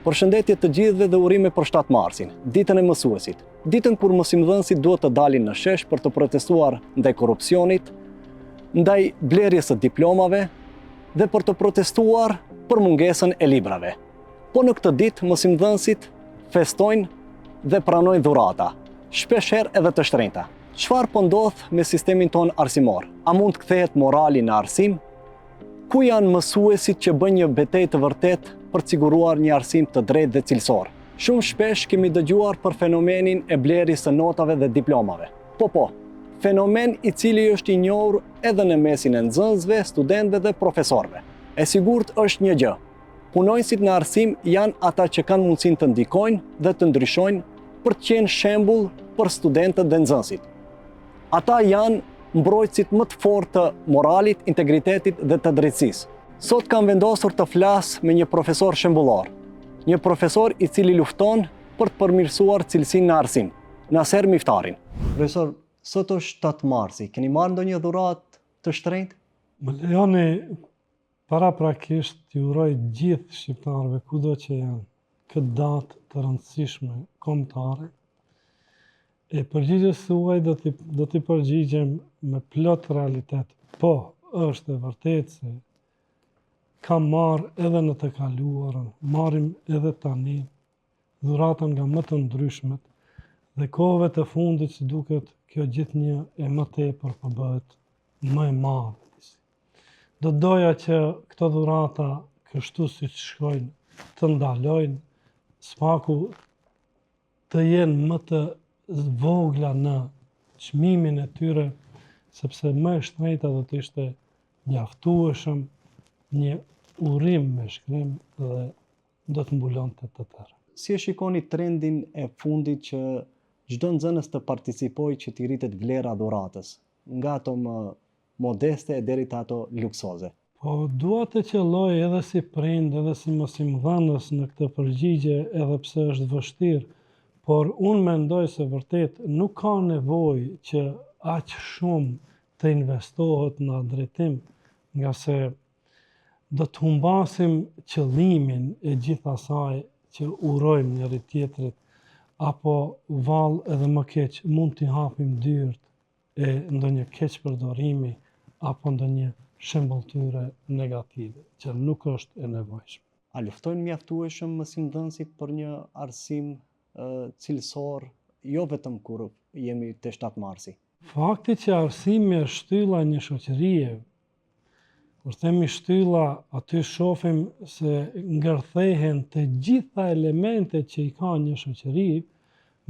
Përshëndetje të gjithëve dhe urime për 7 marsin, ditën e mësuesit. Ditën kur mësimdhënësit duhet të dalin në shesh për të protestuar ndaj korrupsionit, ndaj blerjes së diplomave dhe për të protestuar për mungesën e librave. Po në këtë ditë mësimdhënësit festojnë dhe pranojnë dhurata, shpeshherë edhe të shtrenjta. Çfarë po ndodh me sistemin ton arsimor? A mund të kthehet morali në arsim? Ku janë mësuesit që bëjnë një betejë të vërtetë për të siguruar një arsim të drejtë dhe cilësor? Shumë shpesh kemi dëgjuar për fenomenin e blerjes së notave dhe diplomave. Po, fenomen i cili është i njohur edhe në mesin e nxënësve, studentëve dhe profesorëve. E sigurt është një gjë. Punonjësit në arsim janë ata që kanë mundësinë të ndikojnë dhe të ndryshojnë për të qenë shembull për studentët dhe nxënësit. Ata janë mbrojtësit më të fortë të moralit, integritetit dhe të drejtësisë. Sot kam vendosur të flas me një profesor shembullor, një profesor i cili lufton për të përmirësuar cilësinë në arsim, Naser Miftarin. Profesor, sot është 7 marsi, keni marrë ndonjë dhuratë të shtrenjtë? Më lejoni paraprakisht t'ju uroj gjithë shqiptarëve kudo që janë këtë datë të rëndësishme kombëtare. E përgjigjes suaj do t'i përgjigjem me plot realitet. Po, është e vërtetë se kam marrë edhe në të kaluarën, marrim edhe tani dhurata nga më të ndryshmet dhe kohëve të fundit që duket kjo gjithnjë e më tepër po bëhet më e madhe. Do doja që këto dhurata kështu siç shkojnë të ndalojnë, spaku të jenë më të vogla në çmimin e tyre, sepse më e shtrenjta do të ishte mjaftueshëm një urrim me shkrim dhe do të mbulonte të tërë. Si e shikoni trendin e fundit që çdo nxënës të participojë që t'i rritet vlera dhuratës, nga ato më modeste deri te ato luksoze? Po dua të qelloj edhe si prind, edhe si mësimdhënës në këtë përgjigje, edhe pse është vështirë, por unë mendoj se vërtet nuk ka nevojë që aq shumë të investohet në drejtim, nga se do të humbasim qëllimin e gjithë asaj që urojmë njëri tjetrit, apo vallë edhe më keq mund t'i hapim dyert e ndonjë keq përdorimi apo ndonjë shembulltyre negative, që nuk është e nevojshme. A luftojnë mjaftueshëm mësimdhënësit për një arsim cilësor, jo vetëm kur jemi te 7 marsi? Fakti që arsimi është shtylla e një shoqërie, kur themi shtylla, aty shohim se ngërthehen të gjitha elementet që i ka një shoqëri,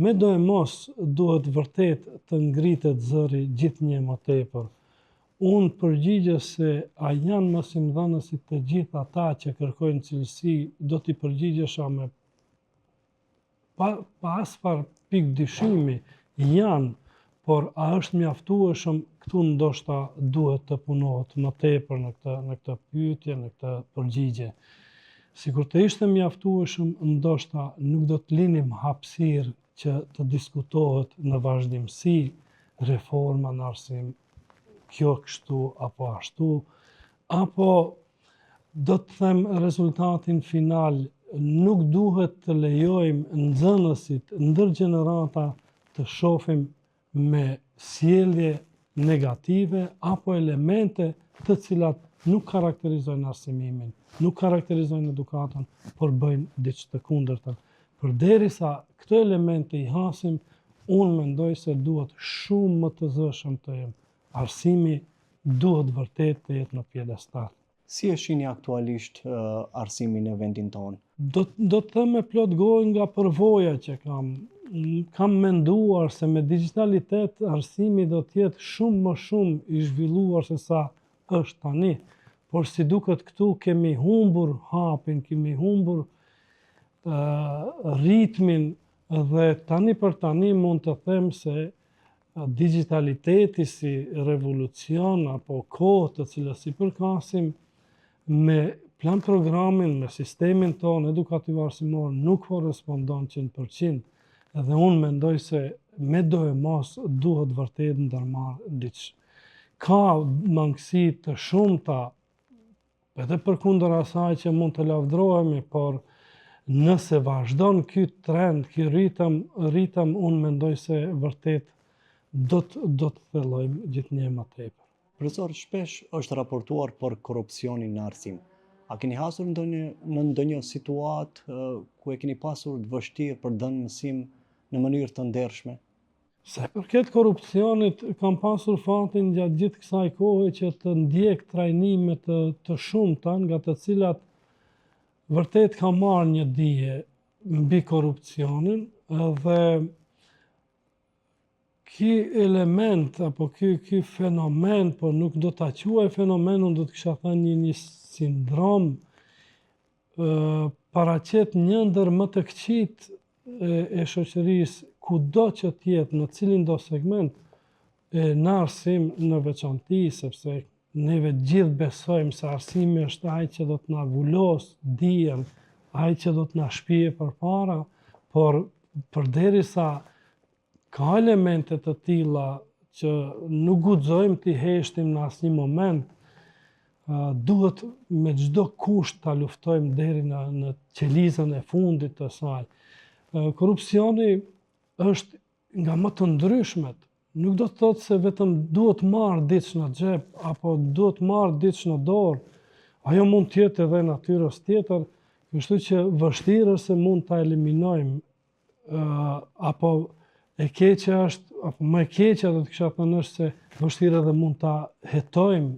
me do e mos duhet vërtet të ngritet zëri gjithnjë më tepër. Unë përgjigjes se a janë mësimdhënësit të gjithë ata që kërkojnë cilësi, do t'i përgjigjesha me pa asfar pikë dyshimi, janë, por a është mjaftueshëm, këtu ndoshta duhet të punohet më tepër në këtë pyetje, në këtë përgjigje. Sikur të ishte mjaftueshëm, ndoshta nuk do të linim hapësirë që të diskutohet në vazhdimsi reforma në arsim, kjo kështu apo ashtu, apo do të them rezultatin final, nuk duhet të lejojmë nxënësit ndër gjenerata të shohim me sjellje negative apo elemente të cilat nuk karakterizojnë arsimimin, nuk karakterizojnë edukatën, por bëjnë diçka të kundërtën. Përderisa këto elemente i hasim, unë mendoj se duhet shumë më të zëshëm të jem. Arsimi duhet vërtet të jetë në pjedestal. Si e shihni aktualisht arsimin në vendin tonë? Do të them me plot gojë nga përvoja që kam menduar se me digitalitet arsimi do të jetë shumë më shumë i zhvilluar se sa është tani, por si duket këtu kemi humbur hapin, kemi humbur ritmin dhe tani për tani mund të them se digitaliteti si revolucion apo kohë të cilës i përkasim me plan programin, me sistemin tonë edukativ arsimor nuk korrespondon 100%. Edhe unë mendoj se me do e mos duhet vërtet ndërmarrë diçka. Ka mangësi të shumta, edhe përkundër asaj që mund të lavdrohemi, por Nëse vazhdon ky trend, ky ritëm, unë mendoj se vërtet do të thellojmë gjithnjë më tepër. Profesor, shpesh është raportuar për korrupsionin në arsim. A keni hasur në ndonjë situatë ku e keni pasur të vështirë për dhënë mësim në mënyrë të ndershme? Se përket korrupsionit, kam pasur fatin gjatë gjithë kësaj kohe që të ndjek trajnime të shumta, nga të cilat vërtet kam marrë një dije mbi korrupsionin, dhe ky element apo ky fenomen, po nuk do ta quaj fenomen, unë do të kisha thënë një sindrom, paraqet një ndër më të këqit e shoqërisë, kudo që t'jetë, në cilin do segment, në arsim në veçanti, sepse neve gjithë besojmë se arsimi është ai që do të na vulos dijen, ai që do të na shpije përpara, por përderisa ka elemente të tilla që nuk guxojmë t'i heshtim në asnjë moment, duhet me çdo kusht ta luftojmë deri në qelizën e fundit të saj. Korrupsioni është nga më të ndryshmet. Nuk do të thotë se vetëm duhet marrë diç në xhep apo duhet marrë diç në dorë. Ajo mund të jetë edhe natyrës tjetër, kështu që vështirë se mund ta eliminojmë, apo e keqja është, apo më e keqja do të kisha thënë është se vështirë edhe mund ta hetojmë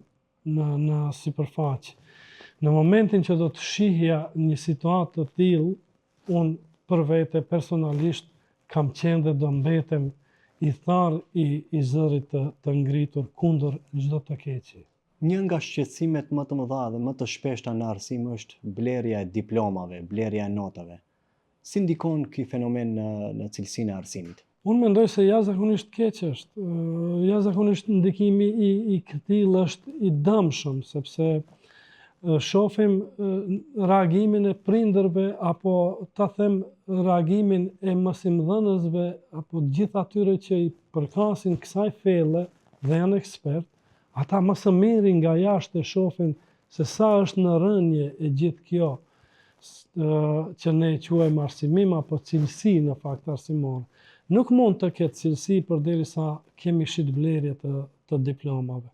në sipërfaqe. Në momentin që do të shihja një situatë të tillë, unë për vete personalisht kam qenë dhe do mbetem i tharë i zërit të ngritur kundër çdo të keqi. Një nga shqetësimet më të mëdha dhe më të shpeshta në arsim është blerja e diplomave, blerja e notave. Si ndikon ky fenomen në cilësinë e arsimit? Unë mendoj se jashtëzakonisht keq është. Jashtëzakonisht ndikimi i këtij është i dëmshëm, sepse shohim reagimin e prindërve, apo ta them reagimin e mësimdhënësve, apo gjithë atyre që i përkasin kësaj felle dhe janë ekspert, ata më së miri nga jashtë e shohin se sa është në rënje e gjithë kjo që ne quajmë arsimim apo cilësi në fakt arsimore. Nuk mund të ketë cilësi përderisa kemi shitblerje të diplomave.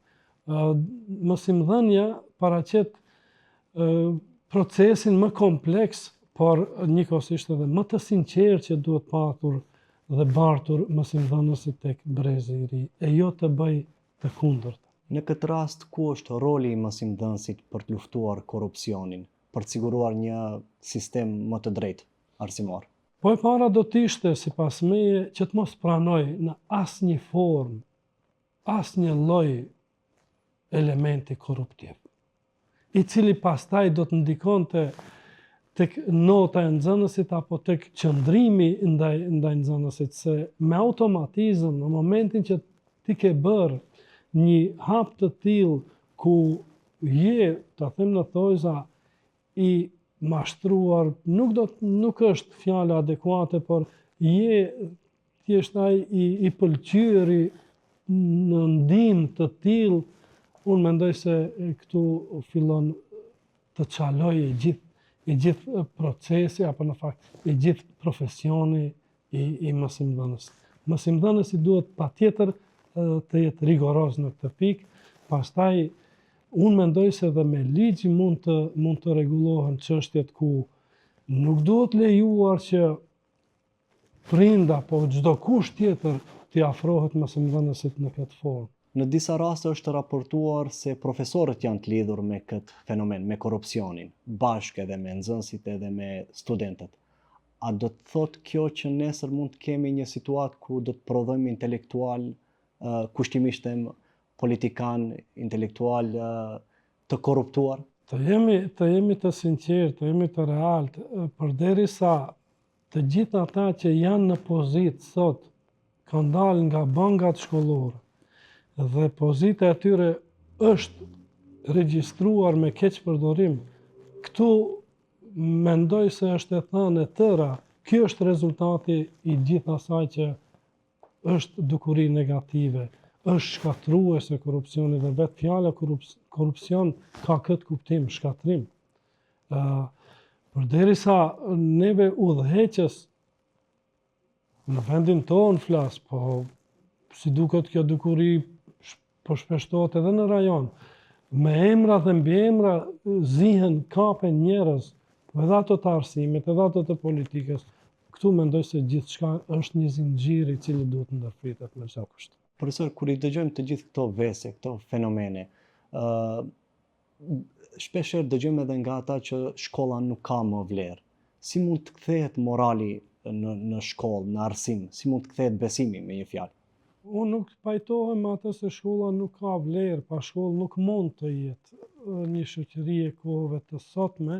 Mësimdhënia paraqet procesin më kompleks, por njëkohësisht edhe më të sinqertë që duhet patur dhe bartur mësimdhënësi tek brezi i ri, e jo të bëj të kundërt. Në këtë rast, ku është roli i mësimdhënësit për të luftuar korrupsionin, për të siguruar një sistem më të drejtë arsimor? Po e para do të ishte, sipas meje, që të mos pranoj në asnjë formë, asnjë lloj elementi korruptiv, i cili pastaj do të ndikonte tek nota e nxënësit apo tek qëndrimi ndaj nxënësit, se me automatizëm në momentin që ti ke bërë një hap të tillë ku je, ta them në thojza, i mashtruar, nuk është fjala adekuate, por je thjesht ai i pëlqyeri në ndihmë të tillë, unë mendoj se këtu fillon të çalojë i gjithë procesi, apo në fakt i gjithë profesioni i mësimdhënësit. Mësimdhënësi duhet patjetër të jetë rigoroz në këtë pikë, pastaj unë mendoj se dhe me ligj mund të rregullohen çështjet ku nuk duhet lejuar që prind apo çdo kush tjetër t'i afrohet mësimdhënësit në këtë formë. Në disa raste është raportuar se profesorët janë të lidhur me këtë fenomen, me korrupsionin, bashkë edhe me nxënësit edhe me studentët. A do të thotë kjo që nesër mund të kemi një situatë ku do të prodhojmë intelektual, kushtimisht politikan, intelektual të korruptuar? Të jemi të sinqertë, të jemi të realtë, përderisa të gjithë ata që janë në pozitë sot kanë dalë nga bangat shkollore dhe pozita e tyre është regjistruar me keqpërdorim, këtu mendoj se është e thënë e tëra, kjo është rezultati i gjithë asaj që është dukuri negative, është shkatruese korrupsioni, dhe vetë fjala korrupsion ka këtë kuptim, shkatrim. Përderisa neve udhëheqës në vendin tonë flas, po si duket kjo dukuri po shpeshtohet edhe në rajon. Me emra dhe mbi emra zihen, kapen njerëz, edhe ato të arsimit, edhe ato të politikës. Këtu mendoj se gjithçka është një zinxhir i cili duhet ndërpritet me çdo kusht. Profesor, kur i dëgjojmë të gjithë këto vese, këto fenomene, shpeshherë dëgjojmë edhe nga ata që shkolla nuk ka më vlerë. Si mund të kthehet morali në shkollë, në arsim? Si mund të kthehet besimi, me një fjalë? Unë nuk pajtohem atë se shkolla nuk ka vlerë, pa shkollë nuk mund të jetë një shoqëri e kohëve të sotme,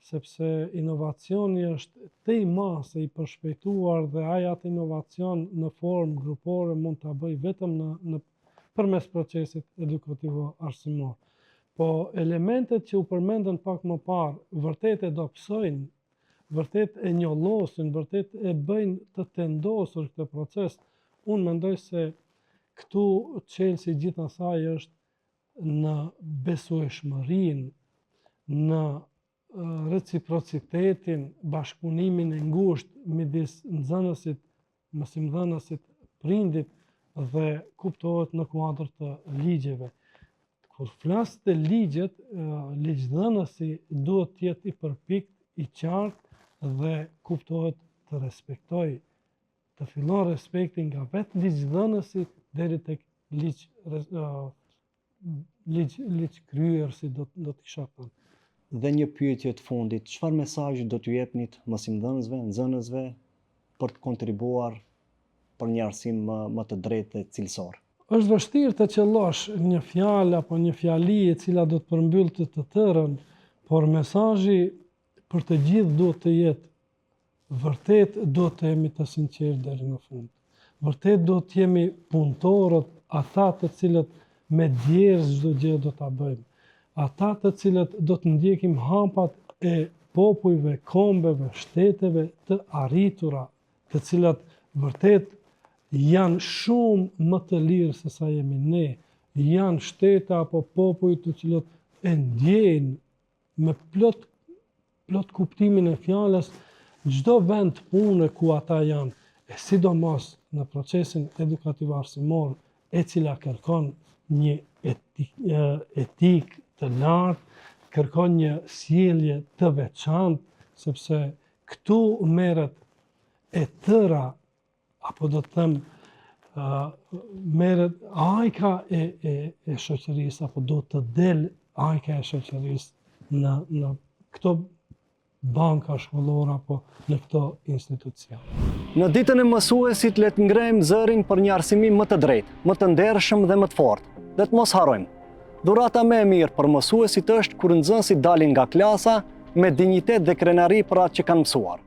sepse inovacioni është te i masë i përshpejtuar dhe atë inovacion në formë grupore mund ta bëj vetëm në përmes procesit edukativo arsimor. Po elementet që u përmendën pak më parë, vërtet e dobësojnë, vërtet e njollosin, vërtet e bëjnë të tendosur këtë proces. Unë mendoj se këtu çelësi gjithasaj është në besueshmërinë, në reciprocitetin, bashkëpunimin e ngushtë midis nxënësit, mësimdhënësit, prindit dhe kuptohet në kuadër të ligjeve. Kur flas të ligjet, ligjdhënësi duhet të jetë i përpikt, i qartë dhe kuptohet të respektojë, të fillon respekti nga vetë ligjdhënësi deri tek ligjkryersi do të kisha thënë. Dhe një pyetje të fundit, çfarë mesazhi do t'ju jepnit mësimdhënësve, nxënësve për të kontribuar për një arsim më të drejtë dhe cilësor? Është vështirë të qellosh një fjalë apo një fjali e cila do të përmbyllte të tërën, por mesazhi për të gjithë duhet të jetë vërtet duhet të jemi të sinqertë deri në fund. Vërtet duhet të jemi punëtorët, ata të cilët me djerë çdo gjë do ta bëjmë. Ata të cilët do të ndjekim hapat e popujve, kombeve, shteteve të arritura, të cilat vërtet janë shumë më të lirë se sa jemi ne, janë shtete apo popuj të cilët e ndjejnë me plot kuptimin e fjalës çdo vend pune ku ata janë, e sidomos në procesin edukativ arsimor, e cila kërkon një etikë të lartë, kërkon një sjellje të veçantë, sepse këtu merret e tëra, apo do të them, merret ajka e shoqërisë, apo do të del ajka e shoqërisë në këto banka shkollore apo në këto institucione. Në ditën e mësuesit le të ngrejmë zërin për një arsimim më të drejtë, më të ndershëm dhe më të fortë. Dhe të mos harrojmë. Dhurata më e mirë për mësuesit është kur nxënësit dalin nga klasa me dinjitet dhe krenari për atë që kanë mësuar.